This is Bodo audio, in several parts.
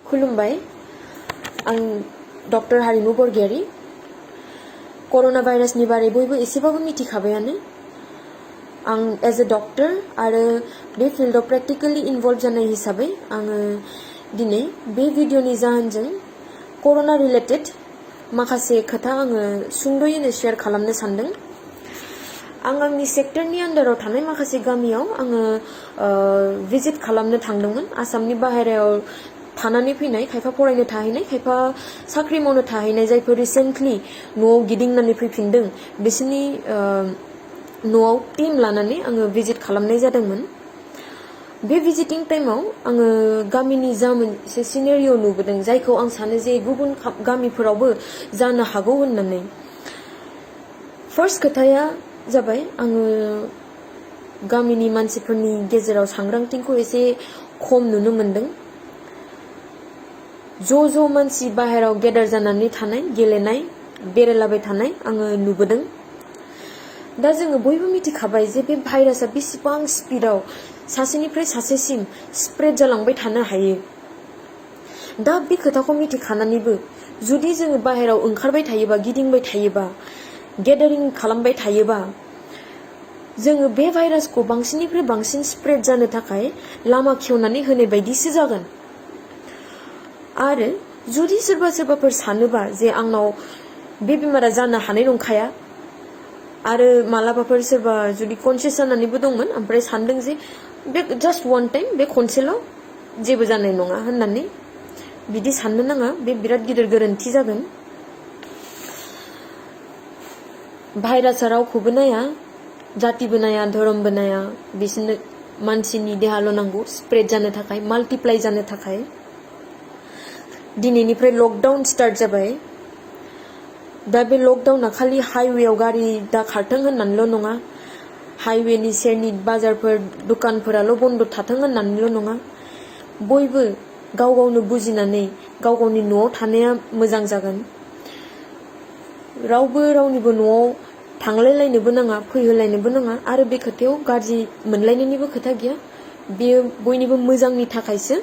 खुलुमबाय आं डक्टर हारिमु बरगयारी कर'ना भाइरासनि बारै बयबो एसेबाबो मिथिखाबायानो आं एज ए डक्टर आरो बे फिल्डआव प्रेक्टिकली इनभल्व जानाय हिसाबै आङो दिनै बे भिडिअनि जाहोनजों कर'ना रिलेटेड माखासे खोथा आङो सुंद'यैनो शेयार खालामनो सानदों आं आंनि सेक्टरनि आन्डाराव थानाय माखासे गामियाव आङो भिजिट खालामनो थांदोंमोन आसामनि बाहेरायाव थानानै फैनाय खायफा फरायनो थाहैनाय खायफा साख्रि मावनो थाहैनाय जायफोर रिसेन्टलि न'आव गिदिंनानै फैफिनदों बिसोरनि न'आव टीम लानानै आङो भिजिट खालामनाय जादोंमोन बे भिजिटिं टाइमाव आङो गामिनि जा मोनसे सिनेरिय' नुबोदों जायखौ आं सानो जे गुबुन गामिफोरावबो जानो हागौ होननानै फार्स्ट खोथाया जाबाय आङो गामिनि मानसिफोरनि गेजेराव सांग्रांथिखौ एसे खम नुनो मोनदों ज' मानसि बाहेराव गेदार जानानै थानाय गेलेनाय बेरायलाबाय थानाय आङो नुबोदों दा जोङो बयबो मिथिखाबाय जे बे भाइरासआ बेसेबां स्पिडआव सासेनिफ्राय सासेसिम स्प्रेड जालांबाय थानो हायो दा बे खोथाखौ मिथिखानानैबो जुदि जोङो बाहेराव ओंखारबाय थायोबा गिदिंबाय थायोबा गेदारिं खालामबाय थायोबा जोङो बे भाइरासखौ बांसिननिफ्राय बांसिन स्प्रेड जानो थाखाय लामा खेवनानै होनाय बायदिसो जागोन आरो जुदि सोरबाफोर सानोबा जे आंनाव बे बेमारा जानो हानाय नंखाया आरो मालाबाफोर सोरबा जुदि कनसियास जानानैबो दंमोन ओमफ्राय सानदों जे बे जास्ट वान टाइम बे खनसेल' जेबो जानाय नङा होननानै बिदि साननो नाङा बे बिराद गिदिर गोरोन्थि जागोन भाइरासआ रावखौबो नाया जातिबो नाया धोरोमबो नाया बिसोरनो मानसिनि देहाल' नांगौ स्प्रेड जानो थाखाय माल्टिप्लाइ जानो थाखाय दिनैनिफ्राय लकडाउन स्टार्ट जाबाय दा बे लकडाउना खालि हाइवेआव गारि दा खारथों होननानैल' नङा हाइवेनि सेरनि बाजारफोर दुकानफोराल' बन्द थाथों होननानैल' नङा बयबो गाव गावनो बुजिनानै गाव गावनि न'आव थानाया मोजां जागोन रावबो रावनिबो न'आव थांलायलायनोबो नाङा फैहोलायनोबो नाङा आरो बे खोथायाव गाज्रि मोनलायनायनिबो खोथा गैया बेयो बयनिबो मोजांनि थाखायसो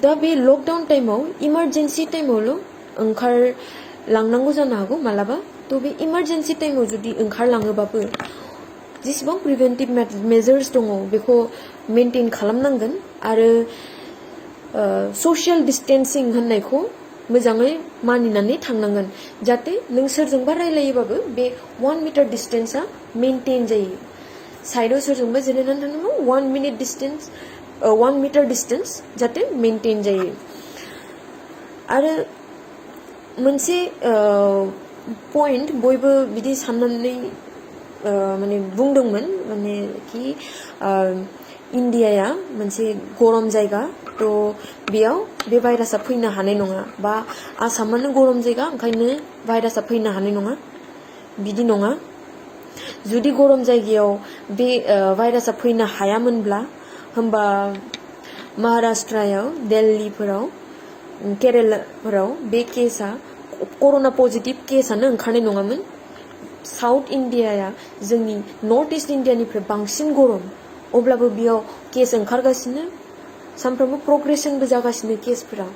दा बे लकडाउन टाइमाव इमारजेन्सि टाइमावल' ओंखारलांनांगौ जानो हागौ मालाबा थ' बे इमारजेन्सि टाइमाव जुदि ओंखारलाङोबाबो जेसेबां प्रिभेन्टिभ मेजार्स दङ बेखौ मेनटेन खालामनांगोन आरो ससियेल डिस्टेन्सिं होननायखौ मोजाङै मानिनानै थांनांगोन जाहाथे नों सोरजोंबा रायलायोबाबो बे 1 मिटार डिस्टेन्सआ मेनटेन जायो साइडआव सोरजोंबा जिरायनानै थानांगौ 1 मिटार डिस्टेन्स जाहाथे मेनटेन जायो आरो मोनसे पइन्ट बयबो बिदि साननानै माने बुंदोंमोन माने कि इन्डियाया मोनसे गरम जायगा थ' बेयाव बे भाइरासआ फैनो हानाय नङा बा आसामानो गरम जायगा ओंखायनो भाइरासआ फैनो हानाय नङा बिदि नङा जुदि गरम जायगायाव बे भाइरासआ फैनो हायामोनब्ला होमबा महाराष्ट्रायाव दिल्लीफोराव केरेलाफोराव बे केसआ कर'ना पजिटिभ केसआनो ओंखारनाय नङामोन साउथ इन्डियाया जोंनि नर्थ इस्ट इन्डियानिफ्राय बांसिन गरम अब्लाबो बेयाव केस ओंखारगासिनो सानफ्रोमबो प्रग्रेसनबो जागासिनो केसफोरा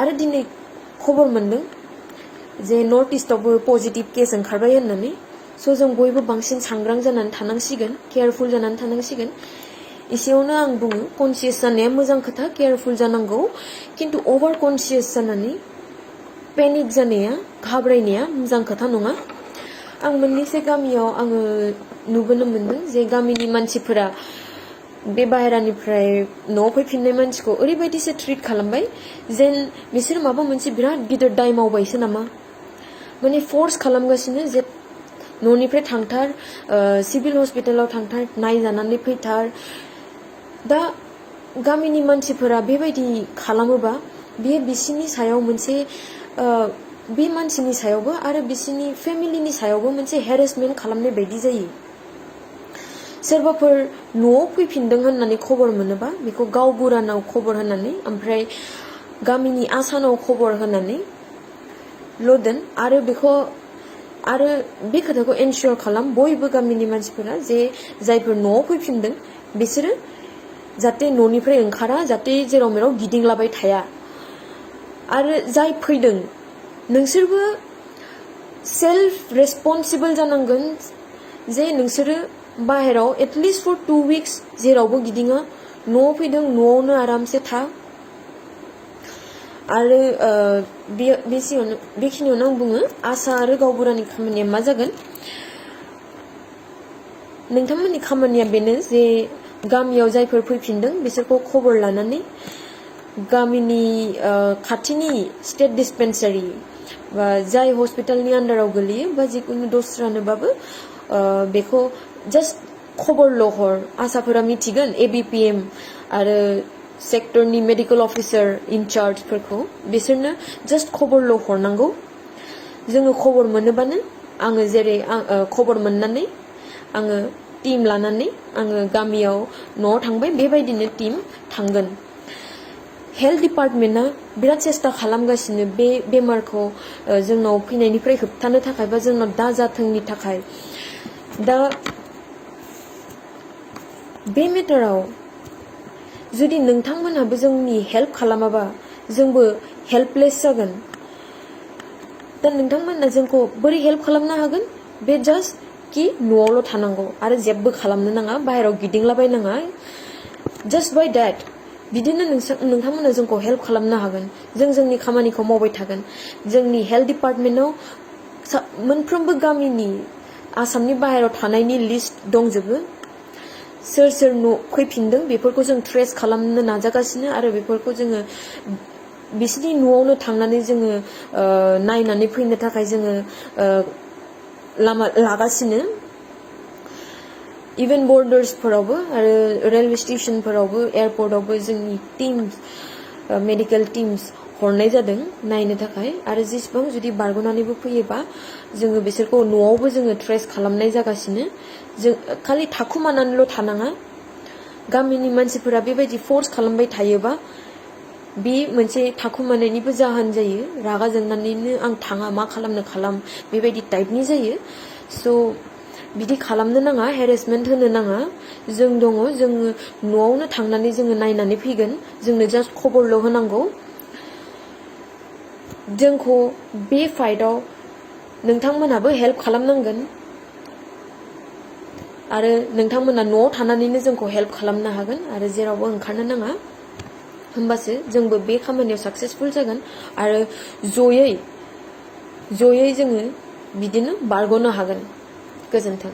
आरो दिनै खबर मोनदों जे नर्थ इस्टआवबो पजिटिभ केस ओंखारबाय होननानै स' जों बयबो बांसिन सांग्रां जानानै थानांसिगोन केयारफुल जानानै थानांसिगोन एसेयावनो आं बुङो कनसियास जानाया मोजां खोथा केयारफुल जानांगौ खिन्थु अभार कनसियास जानानै पेनिक जानाया घाबरायनाया मोजां खोथा नङा आं मोननैसो गामियाव आङो नुबोनो मोनदों जे गामिनि मानसिफोरा बे बाहेरानिफ्राय न'आव फैफिननाय मानसिखौ ओरैबायदिसो ट्रिट खालामबाय जेन बिसोर माबा मोनसे बिराद गिदिर दाय मावबायसो नामा माने फर्स खालामगासिनो जे न'निफ्राय थांथार सिभिल हस्पिटालाव थांथार नायजानानै फैथार दा गामिनि मानसिफोरा बेबायदि खालामोबा बेयो बिसिनि सायाव मोनसे बे मानसिनि सायावबो आरो बिसिनि फेमिलिनि सायावबो मोनसे हेरेसमेन्ट खालामनाय बायदि जायो सोरबाफोर न'आव फैफिनदों होननानै खबर मोनोबा बेखौ गावबुरानाव खबर होनानै ओमफ्राय गामिनि आसानाव खबर होनानै ल'दोन आरो बेखौ आरो बे खोथाखौ एनश्योर खालाम बयबो गामिनि मानसिफोरा जे जायफोर न'आव फैफिनदों बिसोरो जाहाथे न'निफ्राय ओंखारा जाहाथे जेराव मेराव गिदिंलाबाय थाया आरो जाय फैदों नोंसोरबो सेल्फ रेसपन्सिबल जानांगोन जे नोंसोरो बाहेराव एटलिस्ट फर 2 weeks जेरावबो गिदिङा न'आव फैदों न'आवनो आरामसे था आरो बेखिनियावनो आं बुङो आसा आरो गावबुरानि खामानिया मा जागोन नोंथांमोननि खामानिया बेनो जे गामियाव जायफोर फैफिनदों बिसोरखौ खबर लानानै गामिनि खाथिनि स्टेट डिस्पेन्सारि बा जाय हस्पिटालनि आन्डाराव गोलैयो बा जिखुनु दस्रानोबाबो बेखौ जास्ट खबरल' हर आसाफोरा मिथिगोन ABPM आरो सेक्टरनि मेडिकेल अफिसार इनचार्जफोरखौ बिसोरनो जास्ट खबरल' हरनांगौ जोङो खबर मोनोबानो आङो जेरै खबर मोननानै आङो टीम लानानै आङो गामियाव न'आव थांबाय बेबायदिनो टीम थांगोन हेल्थ डिपार्टमेन्टआ बिराद सेस्था खालामगासिनो बे बेमारखौ जोंनाव फैनायनिफ्राय होबथानो थाखाय बा जोंनाव दाजाथोंनि थाखाय दा बे मेटाराव जुदि नोंथांमोनहाबो जोंनि हेल्प खालामाबा जोंबो हेल्पलेस जागोन दा नोंथांमोना जोंखौ बोरै हेल्प खालामनो हागोन बे जास्ट कि न'आवल' थानांगौ आरो जेबो खालामनो नाङा बाहेराव गिदिंलाबायनाङा जास्ट बाय डेट बिदिनो नोंथांमोना जोंखौ हेल्प खालामनो हागोन जों जोंनि खामानिखौ मावबाय थागोन जोंनि हेल्थ डिपार्टमेन्टआव मोनफ्रोमबो गामिनि आसामनि बाहेराव थानायनि लिस्ट दंजोबो सोर सोर न' फैफिनदों बेफोरखौ जों ट्रेस खालामनो नाजागासिनो आरो बेफोरखौ जोङो बिसिनि न'आवनो थांनानै जोङो नायनानै फैनो थाखाय जोङो लामा लागासिनो इभेन बर्डार्सफोरावबो आरो रेलवे स्टेशनफोरावबो एयारपर्टआवबो जोंनि टीम्स मेडिकेल टीम्स हरनाय जादों नायनो थाखाय आरो जेसेबां जुदि बारग'नानैबो फैयोबा जोङो बिसोरखौ न'आवबो जोङो ट्रेस खालामनाय जागासिनो जों खालि थाखुमानानैल' थानाङा गामिनि मानसिफोरा बेबायदि फर्स खालामबाय थायोबा बे मोनसे थाखुमानायनिबो जाहोन जायो रागा जोंनानैनो आं थाङा मा खालामनो खालाम बेबायदि टाइपनि जायो स' बिदि खालामनो नाङा हेरेसमेन्ट होनो नाङा जों दङ जोङो न'आवनो थांनानै जोङो नायनानै फैगोन जोंनो जास्ट खबरल' होनांगौ जोंखौ बे फाइटआव नोंथांमोनहाबो हेल्प खालामनांगोन आरो नोंथांमोना न'आव थानानैनो जोंखौ हेल्प खालामनो हागोन आरो जेरावबो ओंखारनो नाङा होमबासो जोंबो बे खामानियाव साक्सेसफुल जागोन आरो जयै जोङो बिदिनो बारग'नो हागोन गोजोन्थों